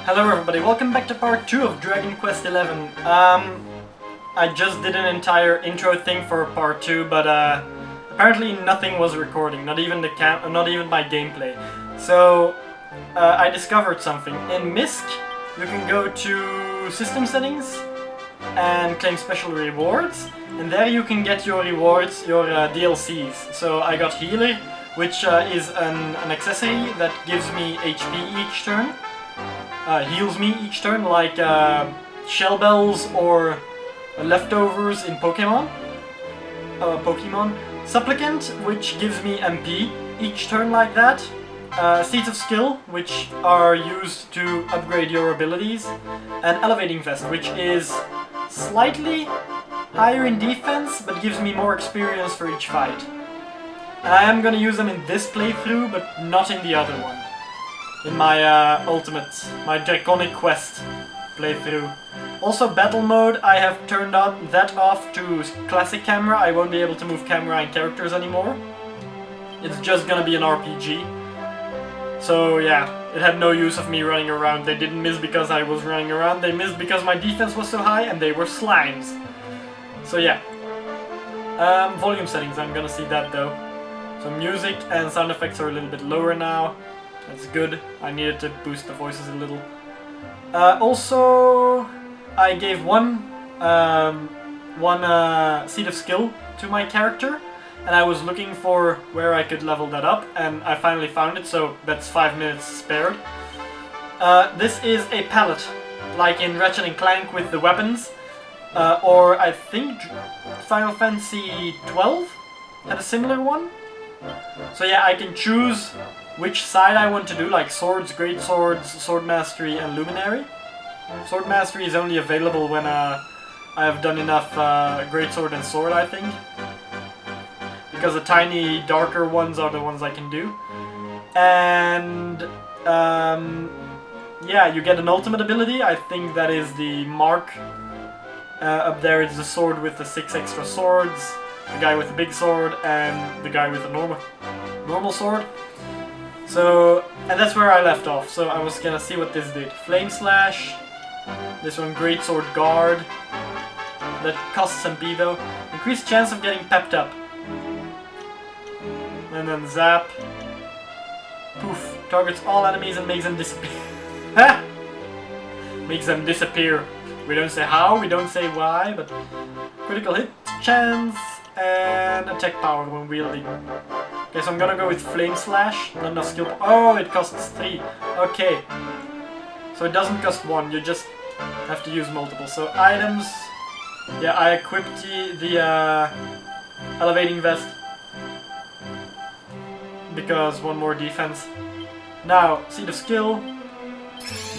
Hello everybody, welcome back to part 2 of Dragon Quest XI. I just did an entire intro thing for part 2, but apparently nothing was recording, not even my gameplay. So I discovered something. In MISC, you can go to System Settings and claim special rewards, and there you can get your rewards, your DLCs. So I got Healer, which is an accessory that gives me HP each turn. Heals me each turn, like shell bells or leftovers in Pokemon. Supplicant, which gives me MP each turn like that. Seeds of Skill, which are used to upgrade your abilities. And Elevating Vest, which is slightly higher in defense, but gives me more experience for each fight. And I am gonna use them in this playthrough, but not in the other one. In my my Draconic Quest playthrough. Also, battle mode, I have turned that off to classic camera. I won't be able to move camera and characters anymore. It's just gonna be an RPG. So yeah, it had no use of me running around. They didn't miss because I was running around, they missed because my defense was so high and they were slimes. So yeah. Volume settings, I'm gonna see that though. So music and sound effects are a little bit lower now. That's good. I needed to boost the voices a little. Also, I gave one seed of skill to my character, and I was looking for where I could level that up, and I finally found it. So that's 5 minutes spared. This is a pallet, like in Ratchet & Clank with the weapons, or I think Final Fantasy XII had a similar one. So yeah, I can choose which side I want to do, like swords, great swords, sword mastery, and luminary. Sword mastery is only available when I have done enough great sword and sword, I think. Because the tiny, darker ones are the ones I can do. And yeah, you get an ultimate ability. I think that is the mark. Up there is the sword with the 6 extra swords, the guy with the big sword, and the guy with the normal sword. So, and that's where I left off. So I was gonna see what this did. Flame Slash. This one, Great Sword Guard. That costs MP though. Increased chance of getting pepped up. And then Zap. Poof. Targets all enemies and makes them disappear. Ha! Makes them disappear. We don't say how, we don't say why, but critical hit chance and attack power when wielding. Okay, so I'm gonna go with Flame Slash, not enough skill. Oh, it costs 3. Okay. So it doesn't cost 1, you just have to use multiple. So items, yeah, I equipped the Elevating Vest. Because 1 more defense. Now, Seed of Skill,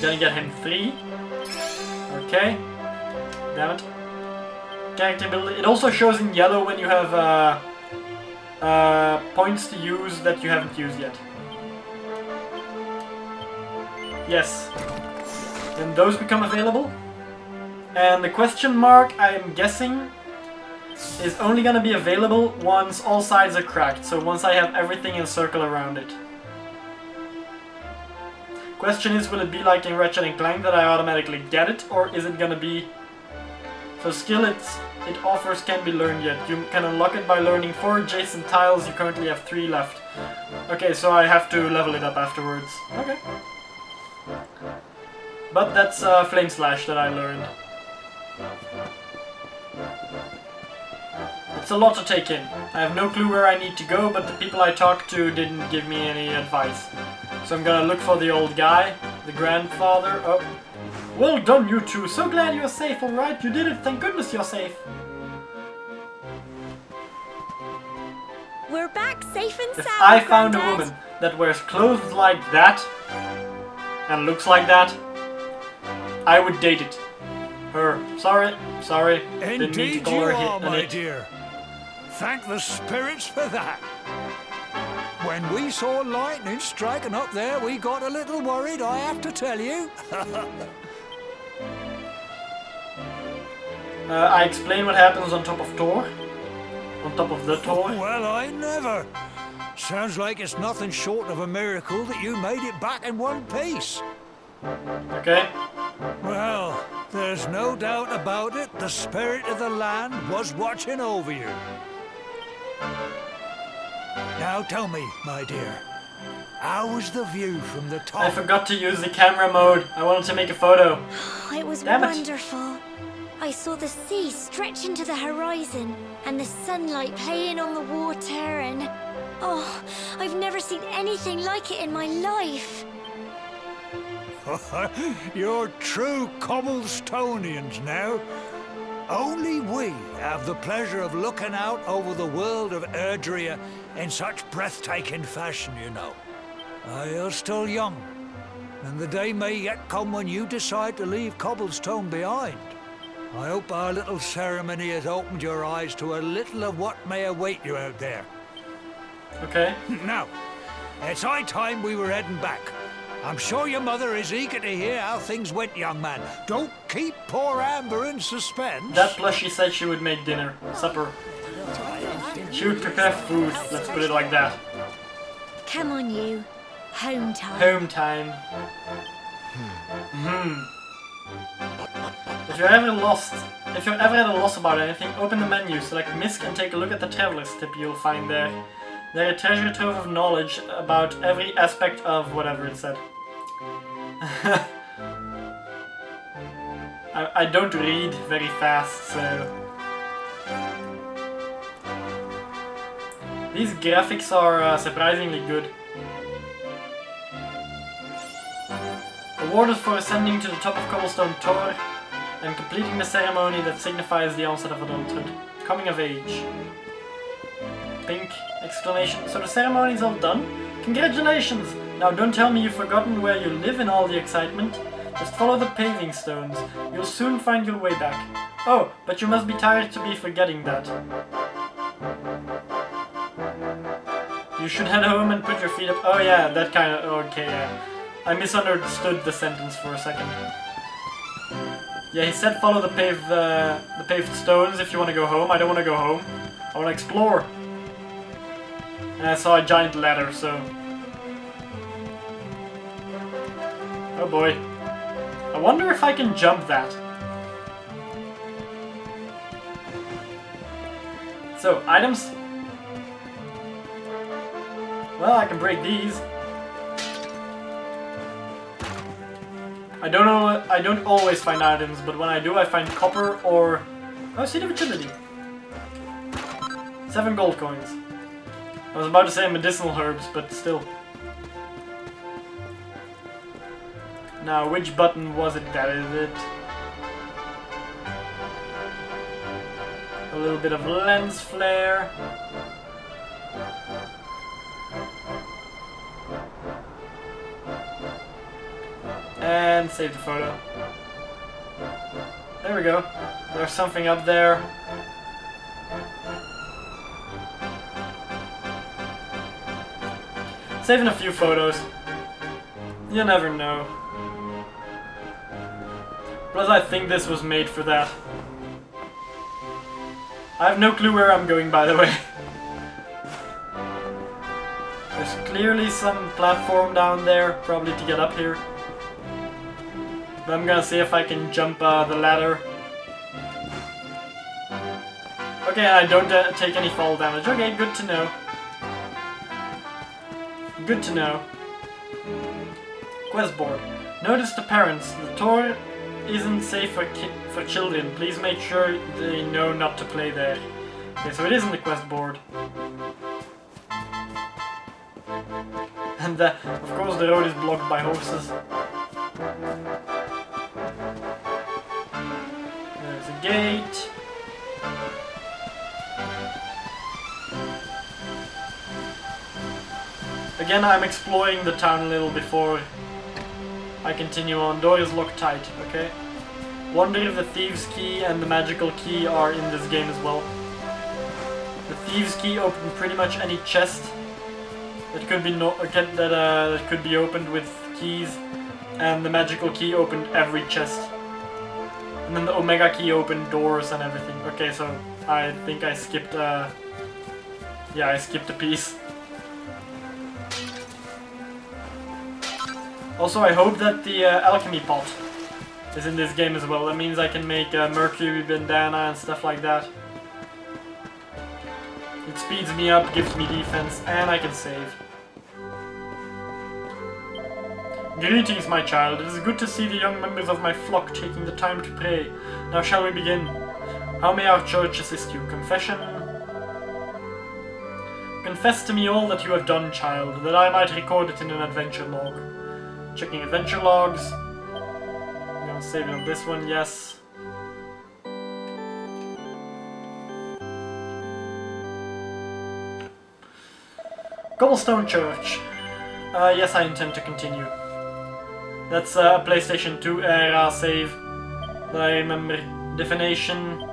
gonna get him 3. Okay. Damn it. Character ability. It also shows in yellow when you have points to use that you haven't used yet. Yes. Then those become available. And the question mark, I am guessing, is only gonna be available once all sides are cracked. So once I have everything in a circle around it. Question is, will it be like in Ratchet & Clank that I automatically get it, or is it gonna be... So skill it offers can be learned yet. You can unlock it by learning 4 adjacent tiles, you currently have 3 left. Okay, so I have to level it up afterwards. Okay. But that's Flame Slash that I learned. It's a lot to take in. I have no clue where I need to go, but the people I talked to didn't give me any advice. So I'm gonna look for the old guy, the grandfather. Oh. Well done, you two. So glad you're safe, alright? You did it. Thank goodness you're safe. We're back safe and sound. If I found a woman that wears clothes like that and looks like that, I would date it. Her. Sorry. Didn't mean to call her my dear. Thank the spirits for that. When we saw lightning striking up there, we got a little worried, I have to tell you. I explain what happens on top of Thor. On top of the Thor. Well, I never. Sounds like it's nothing short of a miracle that you made it back in one piece. Okay? Well, there's no doubt about it. The spirit of the land was watching over you. Now tell me, my dear, how was the view from the top? I forgot to use the camera mode. I wanted to make a photo. It was Damn it. wonderful. I saw the sea stretch into the horizon and the sunlight playing on the water and... Oh, I've never seen anything like it in my life. You're true Cobblestonians now. Only we have the pleasure of looking out over the world of Erdrea in such breathtaking fashion, you know. You're still young, and the day may yet come when you decide to leave Cobblestone behind. I hope our little ceremony has opened your eyes to a little of what may await you out there. Okay. Now, it's high time we were heading back. I'm sure your mother is eager to hear how things went, young man. Don't keep poor Amber in suspense. That plus she said she would make dinner. Supper. She would prepare food, let's put it like that. Come on, you. Home time. Home time. If you're ever at a loss about anything, open the menu, select MISC and take a look at the traveler's tip you'll find there. They're a treasure trove of knowledge about every aspect of whatever it said. I don't read very fast, so... These graphics are surprisingly good. Awarded for ascending to the top of Cobblestone Tower and completing the ceremony that signifies the onset of adulthood. Coming of age. Pink exclamation. So the ceremony's all done? Congratulations! Now don't tell me you've forgotten where you live in all the excitement. Just follow the paving stones. You'll soon find your way back. Oh, but you must be tired to be forgetting that. You should head home and put your feet up. Oh yeah, that kind of... Okay, yeah. I misunderstood the sentence for a second. Yeah, he said follow the paved stones if you want to go home. I don't want to go home. I want to explore. And I saw a giant ladder, so... Oh boy. I wonder if I can jump that. So, items. Well, I can break these. I don't know. I don't always find items, but when I do, I find copper or... Oh, Seed of Utility. 7 gold coins. I was about to say medicinal herbs, but still. Now, which button was it? That is it. A little bit of lens flare. And save the photo. There we go. There's something up there. Saving a few photos. You never know. Plus I think this was made for that. I have no clue where I'm going, by the way. There's clearly some platform down there, probably to get up here. But I'm gonna see if I can jump the ladder. Okay, I don't take any fall damage. Okay, good to know. Good to know. Quest board. Notice to parents. The tour isn't safe for children. Please make sure they know not to play there. Okay, so it isn't the quest board. And of course the road is blocked by horses. There's a gate. Again, I'm exploring the town a little before I continue on. Door is locked tight, okay? Wonder if the Thieves' Key and the Magical Key are in this game as well. The Thieves' Key opened pretty much any chest that could be that could be opened with keys, and the Magical Key opened every chest. And then the Omega Key opened doors and everything. Okay, so I think I skipped. Yeah, I skipped a piece. Also, I hope that the alchemy pot is in this game as well. That means I can make mercury bandana and stuff like that. It speeds me up, gives me defense, and I can save. Greetings, my child. It is good to see the young members of my flock taking the time to pray. Now shall we begin? How may our church assist you? Confession? Confess to me all that you have done, child, that I might record it in an adventure log. Checking adventure logs. I'm gonna save it on this one, yes. Cobblestone Church. Yes, I intend to continue. That's a PlayStation 2 era save that I remember. Definition.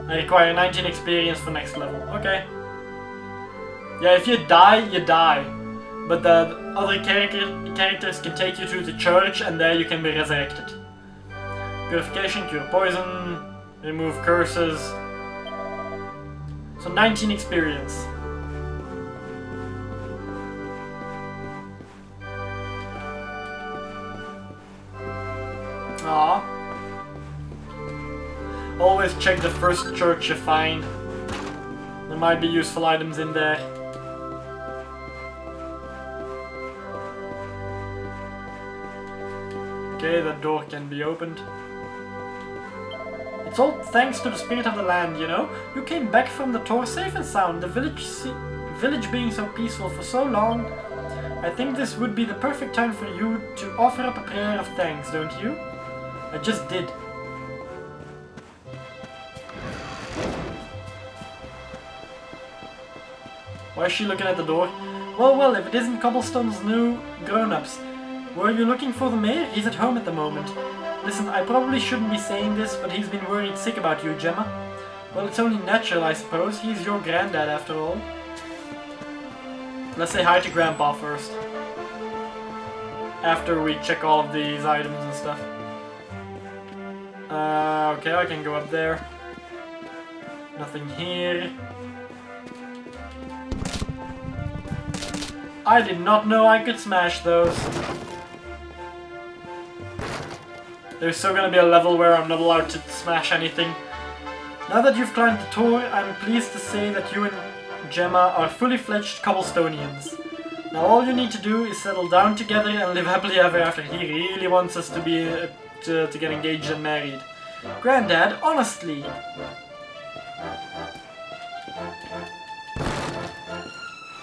I require 19 experience for next level. Okay. Yeah, if you die, you die. But the other characters can take you to the church and there you can be resurrected. Purification, cure poison, remove curses. So 19 experience. Aww. Always check the first church you find. There might be useful items in there. Okay, that door can be opened. It's all thanks to the spirit of the land, you know? You came back from the tour safe and sound, the village being so peaceful for so long. I think this would be the perfect time for you to offer up a prayer of thanks, don't you? I just did. Why is she looking at the door? Well, if it isn't Cobblestone's new grown-ups. Were you looking for the mayor? He's at home at the moment. Listen, I probably shouldn't be saying this, but he's been worried sick about you, Gemma. Well, it's only natural, I suppose. He's your granddad, after all. Let's say hi to Grandpa first. After we check all of these items and stuff. Okay, I can go up there. Nothing here. I did not know I could smash those. There's still gonna be a level where I'm not allowed to smash anything. Now that you've climbed the tour, I'm pleased to say that you and Gemma are fully fledged Cobblestonians. Now all you need to do is settle down together and live happily ever after. He really wants us to be to get engaged and married. Granddad, honestly.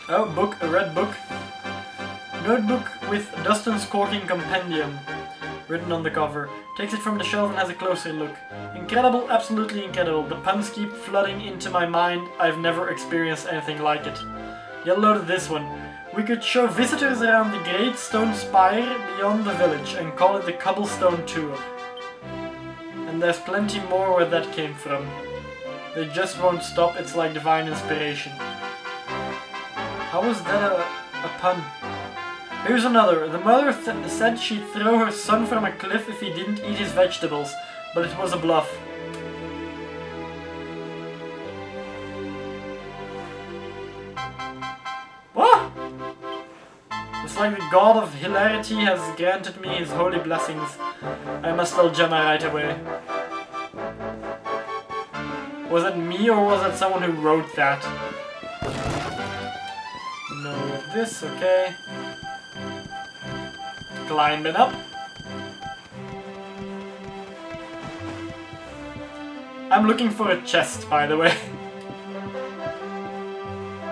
Oh, book, a red book. Notebook with Dustin's Corking Compendium written on the cover. Takes it from the shelf and has a closer look. Incredible, absolutely incredible. The puns keep flooding into my mind. I've never experienced anything like it. Get a load of this one. We could show visitors around the great stone spire beyond the village and call it the Cobblestone Tour. And there's plenty more where that came from. They just won't stop, it's like divine inspiration. How was that a pun? Here's another. The mother said she'd throw her son from a cliff if he didn't eat his vegetables, but it was a bluff. What? It's like the god of hilarity has granted me his holy blessings. I must tell Gemma right away. Was it me or was it someone who wrote that? No, this, okay. Climbing up. I'm looking for a chest, by the way.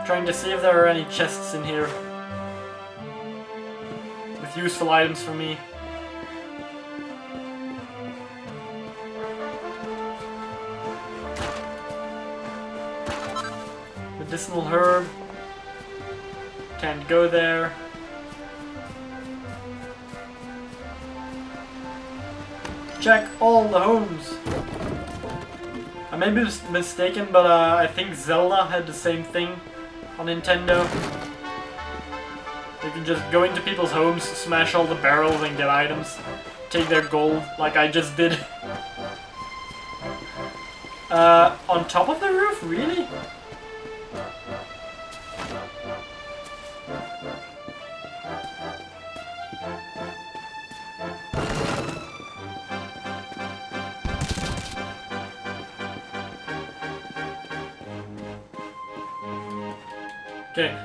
Trying to see if there are any chests in here with useful items for me. Medicinal herb. Can't go there. Check all the homes. I may be mistaken, but I think Zelda had the same thing on Nintendo. You can just go into people's homes, smash all the barrels and get items. Take their gold, like I just did. On top of the roof? Really? Okay,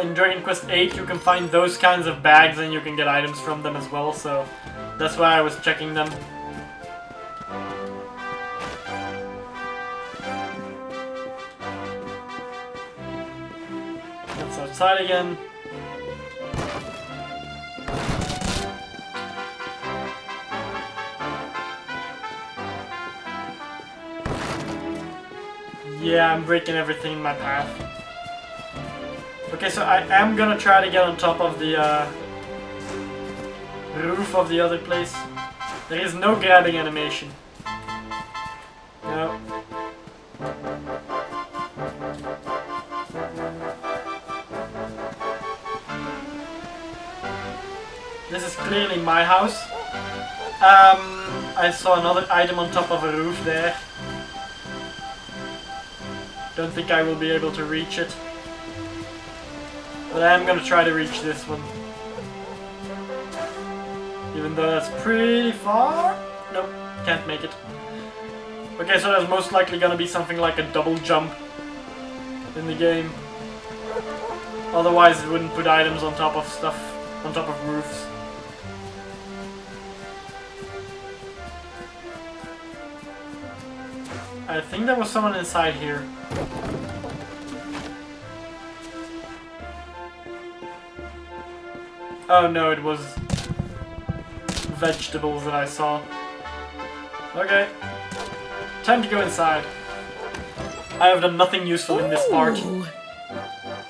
in Dragon Quest VIII you can find those kinds of bags and you can get items from them as well, so that's why I was checking them. That's outside again. Yeah, I'm breaking everything in my path. Okay, so I am gonna try to get on top of the roof of the other place. There is no grabbing animation. No. This is clearly my house. I saw another item on top of a roof there. Don't think I will be able to reach it. But I am gonna try to reach this one. Even though that's pretty far. Nope, can't make it. Okay, so there's most likely gonna be something like a double jump in the game. Otherwise it wouldn't put items on top of stuff, on top of roofs. I think there was someone inside here. Oh no, it was vegetables that I saw. Okay, time to go inside. I have done nothing useful in this part.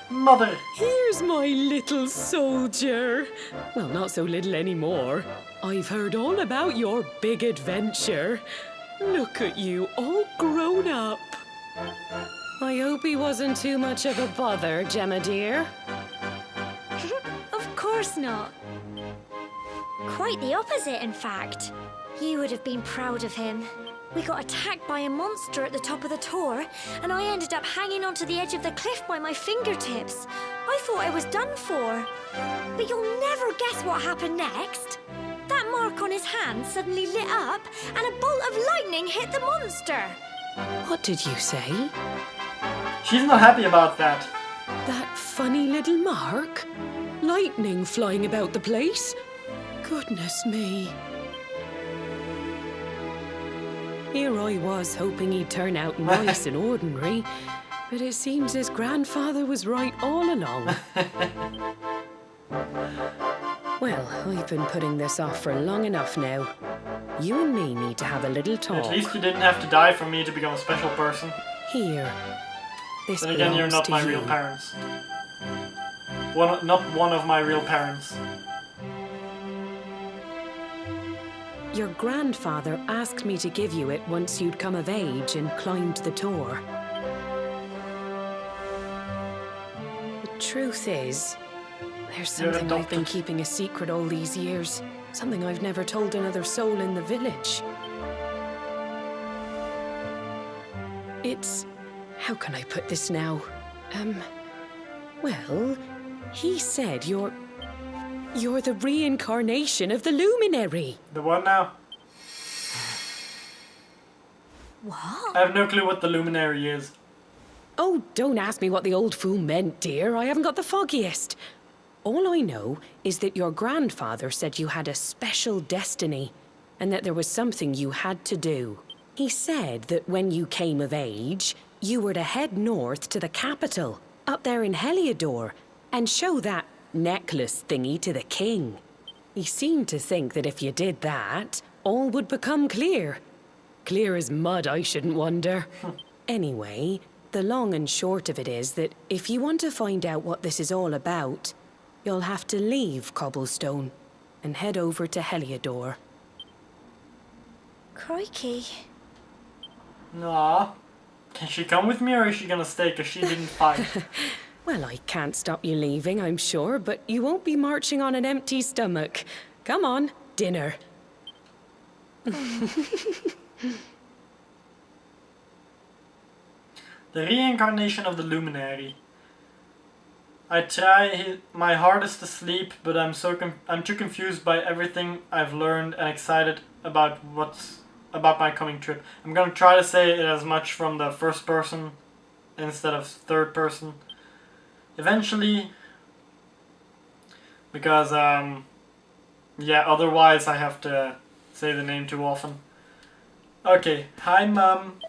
Mother! Here's my little soldier. Well, not so little anymore. I've heard all about your big adventure. Look at you, all grown up. I hope he wasn't too much of a bother, Gemma dear. Of course not. Quite the opposite, in fact. You would have been proud of him. We got attacked by a monster at the top of the tour, and I ended up hanging onto the edge of the cliff by my fingertips. I thought I was done for. But you'll never guess what happened next. That mark on his hand suddenly lit up, and a bolt of lightning hit the monster. What did you say? She's not happy about that. That funny little mark? Lightning flying about the place? Goodness me. Here I was hoping he'd turn out nice and ordinary, but it seems his grandfather was right all along. Well, I've been putting this off for long enough now. You and me need to have a little talk. At least you didn't have to die for me to become a special person. Here. This Then again, you're not my real parents. Not one of my real parents. Your grandfather asked me to give you it once you'd come of age and climbed the tour. The truth is, there's something I've been keeping a secret all these years. Something I've never told another soul in the village. It's... how can I put this now? Well, he said you're the reincarnation of the Luminary. The what now? What? I have no clue what the Luminary is. Oh, don't ask me what the old fool meant, dear. I haven't got the foggiest. All I know is that your grandfather said you had a special destiny, and that there was something you had to do. He said that when you came of age, you were to head north to the capital, up there in Heliodor, and show that necklace thingy to the king. He seemed to think that if you did that, all would become clear. Clear as mud, I shouldn't wonder. Anyway, the long and short of it is that if you want to find out what this is all about, you'll have to leave Cobblestone and head over to Heliodor. Crikey. Aw. Can she come with me or is she gonna stay because she didn't fight? Well, I can't stop you leaving, I'm sure, but you won't be marching on an empty stomach. Come on, dinner. The reincarnation of the Luminary. I try my hardest to sleep, but I'm too confused by everything I've learned and excited about my coming trip. I'm gonna try to say it as much from the first person instead of third person. eventually. Because, yeah, otherwise I have to say the name too often. Okay, hi Mum.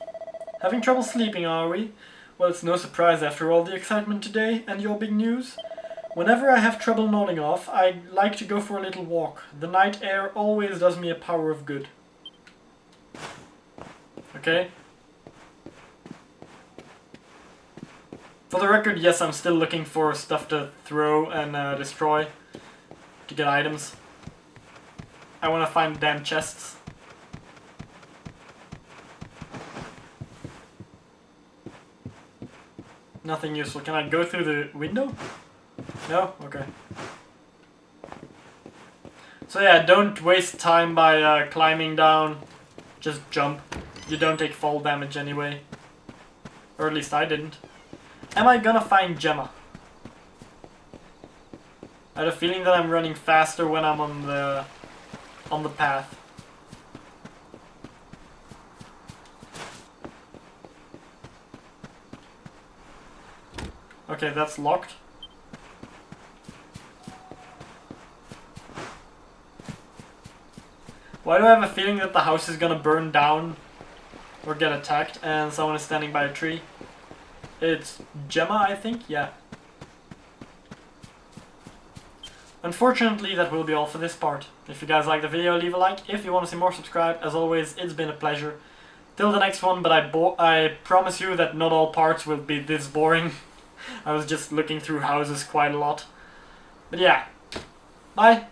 Having trouble sleeping, are we? Well, it's no surprise after all the excitement today and your big news. Whenever I have trouble nodding off, I like to go for a little walk. The night air always does me a power of good. Okay? For the record, yes, I'm still looking for stuff to throw and destroy to get items. I want to find damn chests. Nothing useful. Can I go through the window? No? Okay. So yeah, don't waste time by climbing down. Just jump. You don't take fall damage anyway. Or at least I didn't. Am I gonna find Gemma? I had a feeling that I'm running faster when I'm on the path. Okay, that's locked. Why do I have a feeling that the house is gonna burn down or get attacked and someone is standing by a tree? It's Gemma, I think? Yeah. Unfortunately, that will be all for this part. If you guys like the video, leave a like. If you want to see more, subscribe. As always, it's been a pleasure. Till the next one, but I promise you that not all parts will be this boring. I was just looking through houses quite a lot. But yeah. Bye!